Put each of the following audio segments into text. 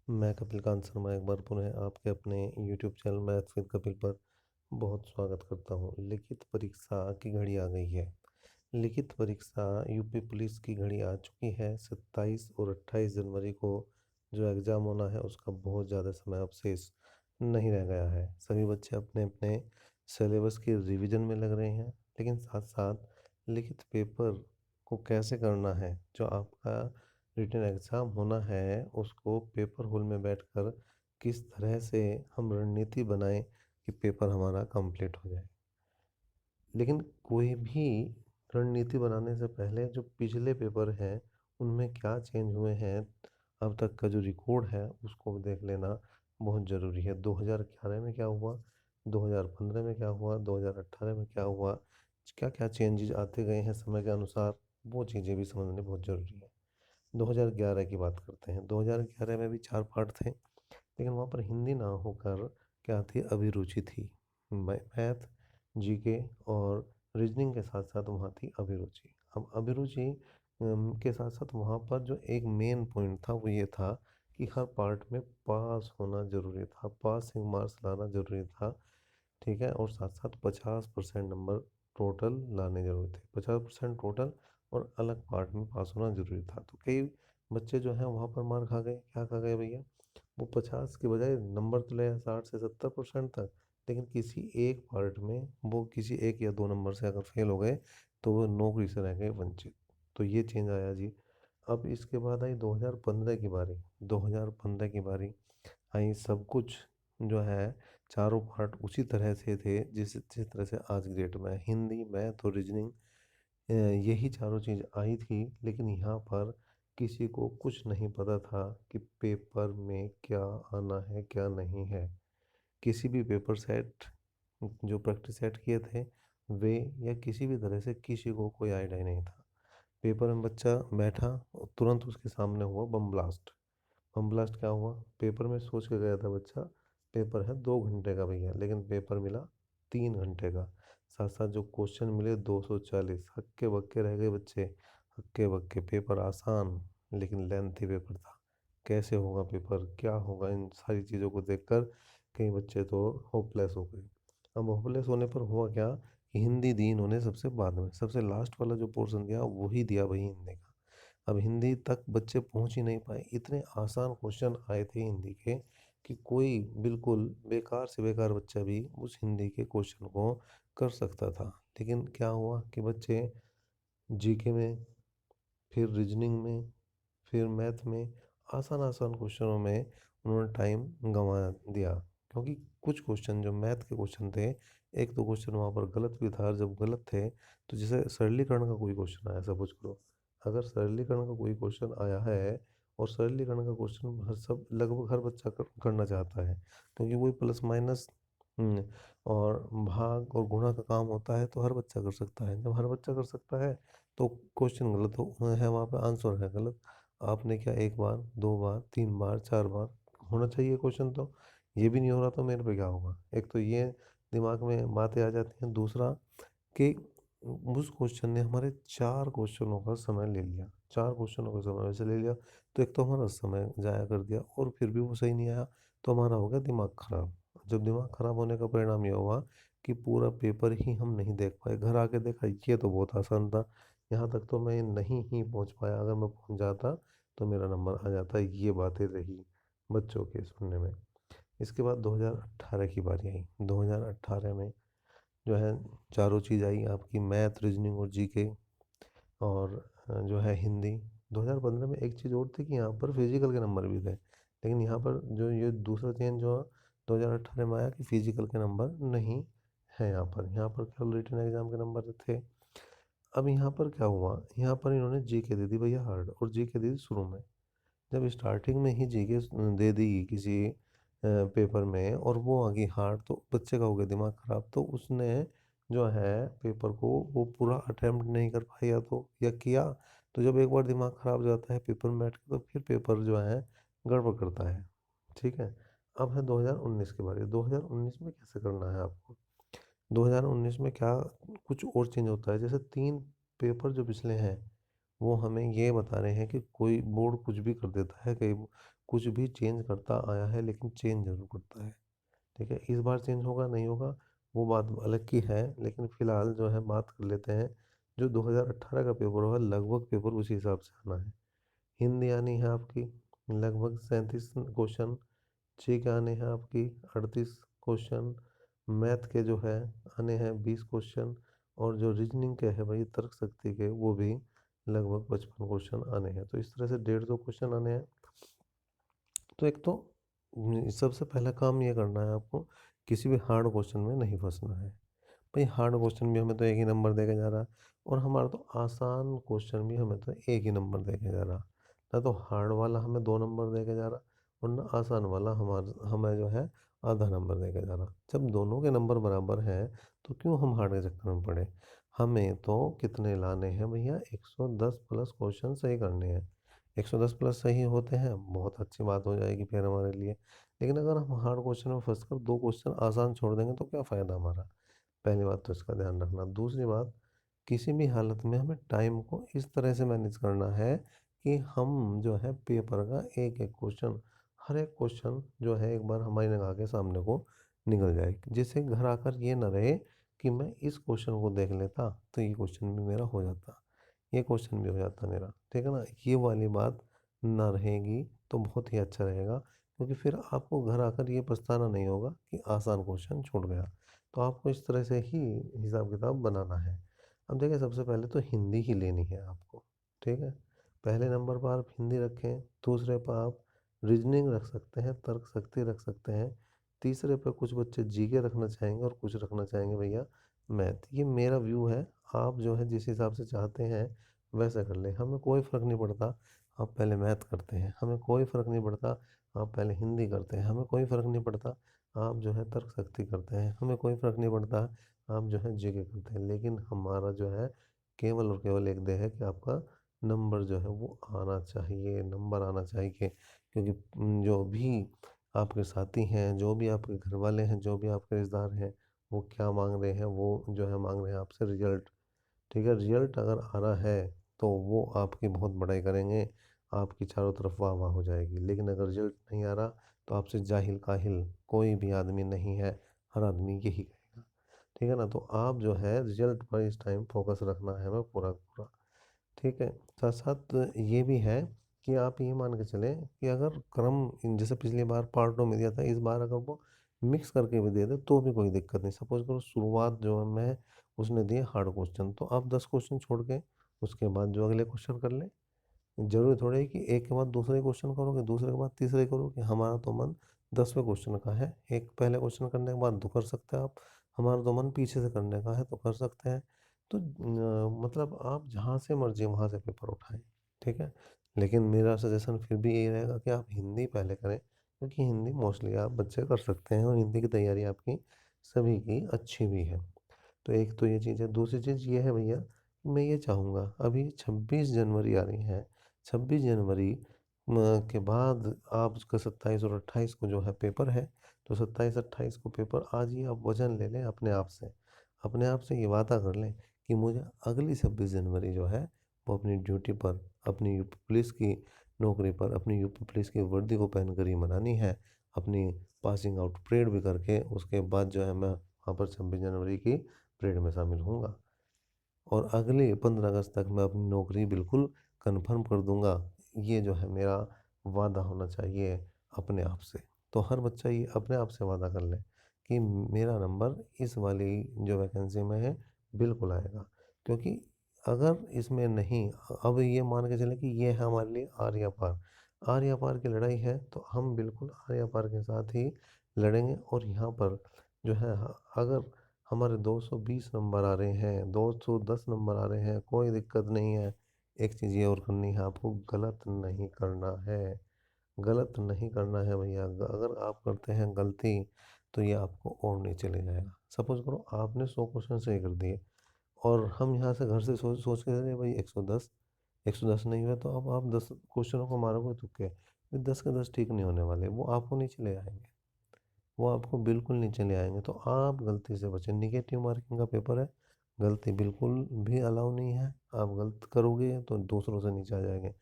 मैं कपिल कांत शर्मा एक बार पुनः आपके अपने YouTube channel maths with Kapil पर बहुत स्वागत करता हूँ। लिखित परीक्षा की घड़ी आ गई है। लिखित परीक्षा यूपी पुलिस की घड़ी आ चुकी है। 27 और 28 जनवरी को जो एग्ज़ाम होना है उसका बहुत ज़्यादा समय अब शेष नहीं रह गया है। सभी बच्चे अपने अपने सिलेबस के रिवीजन में लग रहे हैं, लेकिन साथ साथ लिखित पेपर को कैसे करना है, जो आपका रिटन एग्ज़ाम होना है, उसको पेपर हॉल में बैठकर किस तरह से हम रणनीति बनाएं कि पेपर हमारा कंप्लीट हो जाए। लेकिन कोई भी रणनीति बनाने से पहले जो पिछले पेपर हैं उनमें क्या चेंज हुए हैं, अब तक का जो रिकॉर्ड है उसको भी देख लेना बहुत ज़रूरी है। 2011 में क्या हुआ, 2015 में क्या हुआ, 2018 में क्या हुआ, क्या क्या चेंजेस आते गए हैं समय के अनुसार, वो चीज़ें भी समझनी बहुत ज़रूरी है। 2011 की बात करते हैं। 2011 में भी 4 पार्ट थे, लेकिन वहाँ पर हिंदी ना होकर क्या थी, अभिरुचि थी। मैथ, जीके और रीजनिंग के साथ साथ वहाँ थी अभिरुचि। अब अभिरुचि के साथ साथ वहाँ पर जो एक मेन पॉइंट था वो ये था कि हर पार्ट में पास होना ज़रूरी था, पासिंग मार्क्स लाना ज़रूरी था। ठीक है, और साथ साथ 50% नंबर टोटल लाने जरूरी थे। 50% टोटल और अलग पार्ट में पास होना जरूरी था। तो कई बच्चे जो हैं वहाँ पर मार खा गए। क्या खा गए भैया, वो 50 के बजाय नंबर तो ले 60 से 70% तक, लेकिन किसी एक पार्ट में वो किसी एक या दो नंबर से अगर फेल हो गए तो वो नौकरी से रह गए वंचित। तो ये चेंज आया जी। अब इसके बाद आई 2015 की बारी। 2015 की बारी आई, सब कुछ जो है चारों पार्ट उसी तरह से थे जिस जिस तरह से आज की डेट में हिंदी, मैथ और रीजनिंग, यही चारों चीज़ आई थी। लेकिन यहाँ पर किसी को कुछ नहीं पता था कि पेपर में क्या आना है क्या नहीं है। किसी भी पेपर सेट जो प्रैक्टिस सेट किए थे वे, या किसी भी तरह से किसी को कोई आइडिया नहीं था। पेपर में बच्चा बैठा और तुरंत उसके सामने हुआ बम ब्लास्ट। बम ब्लास्ट क्या हुआ, पेपर में सोच के गया था बच्चा पेपर है 2 घंटे का भैया, लेकिन पेपर मिला 3 घंटे का। साथ साथ जो क्वेश्चन मिले 240, हक्के बक्के रह गए बच्चे। हक्के बक्के, पेपर आसान लेकिन लेंथी पेपर था। कैसे होगा पेपर, क्या होगा, इन सारी चीज़ों को देखकर कई बच्चे तो होपलेस हो गए। अब होपलेस होने पर हुआ क्या कि हिंदी दी इन्होंने सबसे बाद में, सबसे लास्ट वाला जो पोर्शन दिया वही दिया वही हिंदी का। अब हिंदी तक बच्चे पहुंच ही नहीं पाए। इतने आसान क्वेश्चन आए थे हिंदी के कि कोई बिल्कुल बेकार से बेकार बच्चा भी उस हिंदी के क्वेश्चन को कर सकता था। लेकिन क्या हुआ कि बच्चे जीके में, फिर रीजनिंग में, फिर मैथ में, आसान आसान क्वेश्चनों में उन्होंने टाइम गंवा दिया। क्योंकि कुछ क्वेश्चन जो मैथ के क्वेश्चन थे, एक दो क्वेश्चन वहाँ पर गलत भी था। और जब गलत थे तो जैसे सरलीकरण का कोई क्वेश्चन आया, सपोज करो अगर सरलीकरण का कोई क्वेश्चन आया है, और सरलीकरण का क्वेश्चन हर सब लगभग हर बच्चा करना चाहता है, क्योंकि वही प्लस माइनस और भाग और गुणा का काम होता है, तो हर बच्चा कर सकता है। जब हर बच्चा कर सकता है तो क्वेश्चन गलत है, वहाँ पे आंसर है गलत। आपने क्या एक बार, दो बार, तीन बार, चार बार होना चाहिए क्वेश्चन, तो ये भी नहीं हो रहा तो मेरे पे क्या होगा। एक तो ये दिमाग में बातें आ जाती हैं। दूसरा कि उस क्वेश्चन ने हमारे 4 क्वेश्चनों का समय ले लिया, 4 क्वेश्चनों का समय वैसे ले लिया। तो एक तो हमारा समय जाया कर दिया, और फिर भी वो सही नहीं आया तो हमारा हो गया दिमाग खराब। जब दिमाग खराब होने का परिणाम ये हुआ कि पूरा पेपर ही हम नहीं देख पाए। घर आके देखा ये तो बहुत आसान था, यहाँ तक तो मैं नहीं ही पहुँच पाया। अगर मैं पहुँच जाता तो मेरा नंबर आ जाता। ये बातें रही बच्चों के सुनने में। इसके बाद 2018 की बारी आई। 2018 में जो है चारों चीज़ आई आपकी, मैथ, रीजनिंग और जीके, और जो है हिंदी। 2015 में एक चीज़ और थी कि यहाँ पर फिजिकल के नंबर भी थे, लेकिन यहाँ पर जो ये दूसरा चेंज जो 2018 में आया कि फिजिकल के नंबर नहीं है। यहाँ पर केवल रिटन एग्जाम के नंबर थे। अब यहाँ पर क्या हुआ, यहाँ पर इन्होंने जीके दे दी भैया हार्ड, और जीके दे दी शुरू में। जब स्टार्टिंग में ही जीके दे दी किसी पेपर में और वो आ गई हार्ड, तो बच्चे का हो गया दिमाग खराब। तो उसने जो है पेपर को वो पूरा अटेम्प्ट नहीं कर पाया, या किया तो जब एक बार दिमाग खराब हो जाता है पेपर में बैठ के, तो फिर पेपर जो है गड़बड़ करता है। ठीक है, अब है 2019 के बारे में। 2019 में कैसे करना है आपको। 2019 में क्या कुछ और चेंज होता है। जैसे 3 पेपर जो पिछले हैं वो हमें ये बता रहे हैं कि कोई बोर्ड कुछ भी कर देता है। कई कुछ भी चेंज करता आया है, लेकिन चेंज ज़रूर करता है। ठीक है, इस बार चेंज होगा नहीं होगा वो बात अलग की है, लेकिन फ़िलहाल जो है बात कर लेते हैं। जो 2018 का पेपर होगा लगभग पेपर उसी हिसाब से आना है। हिंदी आनी है आपकी लगभग 37 क्वेश्चन, जीके आने हैं आपकी 38 क्वेश्चन, मैथ के जो है आने हैं 20 क्वेश्चन, और जो रीजनिंग के है भाई तर्क शक्ति के वो भी लगभग 55 क्वेश्चन आने हैं। तो इस तरह से 150 क्वेश्चन आने हैं। तो एक तो सबसे पहला काम ये करना है आपको, किसी भी हार्ड क्वेश्चन में नहीं फंसना है। भाई हार्ड क्वेश्चन भी हमें तो एक ही नंबर दे के जा रहा है, और हमारा तो आसान क्वेश्चन भी हमें तो एक ही नंबर दे के जा रहा। ना तो हार्ड वाला हमें 2 नंबर दे के जा रहा, और ना आसान वाला हमें जो है आधा नंबर दे के जा रहा। जब दोनों के नंबर बराबर हैं तो क्यों हम हार्ड के चक्कर में पड़े। हमें तो कितने लाने हैं भैया, 110 प्लस क्वेश्चन सही करने हैं। 110 प्लस सही होते हैं बहुत अच्छी बात हो जाएगी फिर हमारे लिए। लेकिन अगर हम हार्ड क्वेश्चन में फंस कर 2 क्वेश्चन आसान छोड़ देंगे तो क्या फ़ायदा हमारा। पहली बात तो इसका ध्यान रखना। दूसरी बात, किसी भी हालत में हमें टाइम को इस तरह से मैनेज करना है कि हम जो है पेपर का एक एक क्वेश्चन, हर एक क्वेश्चन जो है एक बार हमारी निगाह के सामने को निकल जाए, जिससे घर आकर ये ना रहे कि मैं इस क्वेश्चन को देख लेता तो ये क्वेश्चन भी मेरा हो जाता, ये क्वेश्चन भी हो जाता मेरा। ठीक है ना, ये वाली बात ना रहेगी तो बहुत ही अच्छा रहेगा, क्योंकि फिर आपको घर आकर ये पछताना नहीं होगा कि आसान क्वेश्चन छूट गया। तो आपको इस तरह से ही हिसाब किताब बनाना है। अब देखिए, सबसे पहले तो हिंदी ही लेनी है आपको। ठीक है, पहले नंबर पर आप हिंदी रखें, दूसरे पर आप रीजनिंग रख सकते हैं, तर्क शक्ति रख सकते हैं, तीसरे पे कुछ बच्चे जीके रखना चाहेंगे और कुछ रखना चाहेंगे भैया मैथ। ये मेरा व्यू है, आप जो है जिस हिसाब से चाहते हैं वैसा कर लें, हमें कोई फ़र्क नहीं पड़ता। आप पहले मैथ करते हैं, हमें कोई फ़र्क नहीं पड़ता। आप पहले हिंदी करते हैं, हमें कोई फ़र्क नहीं पड़ता। आप जो है तर्क शक्ति करते हैं, हमें कोई फ़र्क नहीं पड़ता। आप जो है जीके करते हैं, लेकिन हमारा जो है केवल और केवल एक ध्येय है कि आपका नंबर जो है वो आना चाहिए, नंबर आना चाहिए। क्योंकि जो भी आपके साथी हैं, जो भी आपके घर वाले हैं, जो भी आपके रिश्तेदार हैं, वो क्या मांग रहे हैं, वो जो है मांग रहे हैं आपसे रिजल्ट। ठीक है, रिजल्ट अगर आ रहा है तो वो आपकी बहुत बड़ाई करेंगे, आपकी चारों तरफ वाह वाह हो जाएगी। लेकिन अगर रिजल्ट नहीं आ रहा तो आपसे जाहिल काहिल कोई भी आदमी नहीं है, हर आदमी यही कहेगा। ठीक है ना, तो आप जो है रिजल्ट पर इस टाइम फोकस रखना है हमें पूरा पूरा। ठीक है, साथ साथ ये भी है कि आप ये मान के चलें कि अगर जैसे पिछली बार पार्टों में दिया था, इस बार अगर वो मिक्स करके भी दे दे तो भी कोई दिक्कत नहीं। सपोज करो शुरुआत जो है मैं उसने दिए हार्ड क्वेश्चन, तो आप 10 क्वेश्चन छोड़ के उसके बाद जो अगले क्वेश्चन कर लें। जरूरी थोड़ी है कि एक के बाद दूसरे क्वेश्चन करोगे, दूसरे के बाद तीसरे करोगे। हमारा तो मन 10वें क्वेश्चन का है, एक पहले क्वेश्चन करने के बाद तो कर सकते हैं आप। हमारा तो मन पीछे से करने का है तो कर सकते हैं। तो मतलब आप जहाँ से मर्जी वहाँ से पेपर उठाएं। ठीक है, लेकिन मेरा सजेशन फिर भी यही रहेगा कि आप हिंदी पहले करें, क्योंकि हिंदी मोस्टली आप बच्चे कर सकते हैं और हिंदी की तैयारी आपकी सभी की अच्छी भी है। तो एक तो ये चीज़ है। दूसरी चीज़ ये है भैया, मैं ये चाहूँगा, अभी 26 जनवरी आ रही है। 26 जनवरी के बाद आपका 27 और 28 को जो है पेपर है। तो 27 28 को पेपर आज ही आप वजन ले लें अपने आप से। अपने आप से ये वादा कर लें कि मुझे अगली 26 जनवरी जो है वो अपनी ड्यूटी पर, अपनी यूपी पुलिस की नौकरी पर, अपनी यूपी पुलिस की वर्दी को पहनकर ही मनानी है। अपनी पासिंग आउट परेड भी करके उसके बाद जो है मैं वहाँ पर 26 जनवरी की परेड में शामिल होऊंगा। और अगले 15 अगस्त तक मैं अपनी नौकरी बिल्कुल कंफर्म कर दूंगा। ये जो है मेरा वादा होना चाहिए अपने आप से। तो हर बच्चा ये अपने आप से वादा कर ले कि मेरा नंबर इस वाली जो वैकेंसी में है बिल्कुल आएगा। क्योंकि अगर इसमें नहीं, अब ये मान के चले कि ये है हमारे लिए आर्या पार। आर्या पार की लड़ाई है तो हम बिल्कुल आर्या पार के साथ ही लड़ेंगे। और यहाँ पर जो है अगर हमारे 220 नंबर आ रहे हैं, 210 नंबर आ रहे हैं, कोई दिक्कत नहीं है। एक चीज़ ये और करनी है आपको, गलत नहीं करना है। गलत नहीं करना है भैया। अगर आप करते हैं गलती तो ये आपको और नीचे ले जाएगा। सपोज करो आपने 100 क्वेश्चन सही कर दिए, और हम यहाँ से घर से सोच सोच के अरे भाई 110, 110 नहीं हुआ, तो अब आप 10 क्वेश्चनों को मारोगे तुक्के, फिर 10 के 10 ठीक नहीं होने वाले, वो आपको नीचे ले आएंगे। वो आपको बिल्कुल नीचे ले आएंगे। तो आप गलती से बचें। निगेटिव मार्किंग का पेपर है, गलती बिल्कुल भी अलाउ नहीं है। आप गलत करोगे तो दूसरों से नीचे आ जाएंगे।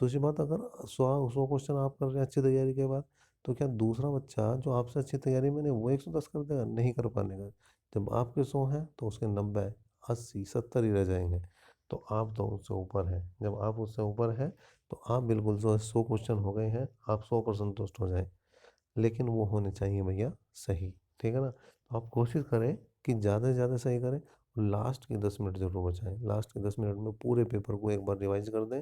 दूसरी बात, अगर 100 क्वेश्चन आप कर रहे हैं अच्छी तैयारी के बाद, तो क्या दूसरा बच्चा जो आपसे अच्छी तैयारी में नहीं, वो 110 कर देगा? नहीं कर पाएगा। जब आपके 100 हैं तो उसके 90, 80, 70 ही रह जाएंगे। तो आप तो उससे ऊपर हैं। जब आप उससे ऊपर हैं तो आप बिल्कुल, जो 100 क्वेश्चन हो गए हैं, आप 100 पर संतुष्ट हो जाएं। लेकिन वो होने चाहिए भैया सही। ठीक है ना? तो आप कोशिश करें कि ज़्यादा से ज़्यादा सही करें, और लास्ट के 10 मिनट जरूर बचाएं। लास्ट के 10 मिनट में पूरे पेपर को एक बार रिवाइज कर दें।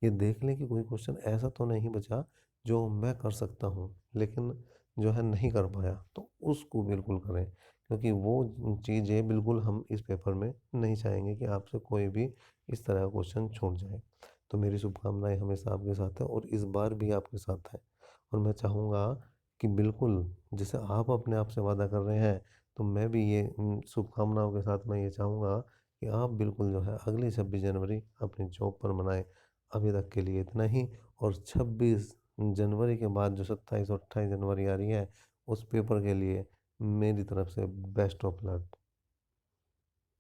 ये देख लें कि कोई क्वेश्चन ऐसा तो नहीं बचा जो मैं कर सकता हूँ लेकिन जो है नहीं कर पाया, तो उसको बिल्कुल करें। क्योंकि वो चीज़ें बिल्कुल हम इस पेपर में नहीं चाहेंगे कि आपसे कोई भी इस तरह का क्वेश्चन छूट जाए। तो मेरी शुभकामनाएं हमेशा आपके साथ है, और इस बार भी आपके साथ है। और मैं चाहूँगा कि बिल्कुल, जैसे आप अपने आप से वादा कर रहे हैं, तो मैं भी ये शुभकामनाओं के साथ मैं ये चाहूँगा कि आप बिल्कुल जो है अगली 26 जनवरी अपनी जॉब पर मनाएं। अभी तक के लिए इतना ही। और 26 जनवरी के बाद जो 27 और 28 जनवरी आ रही है, उस पेपर के लिए मेरी तरफ से बेस्ट ऑफ लक।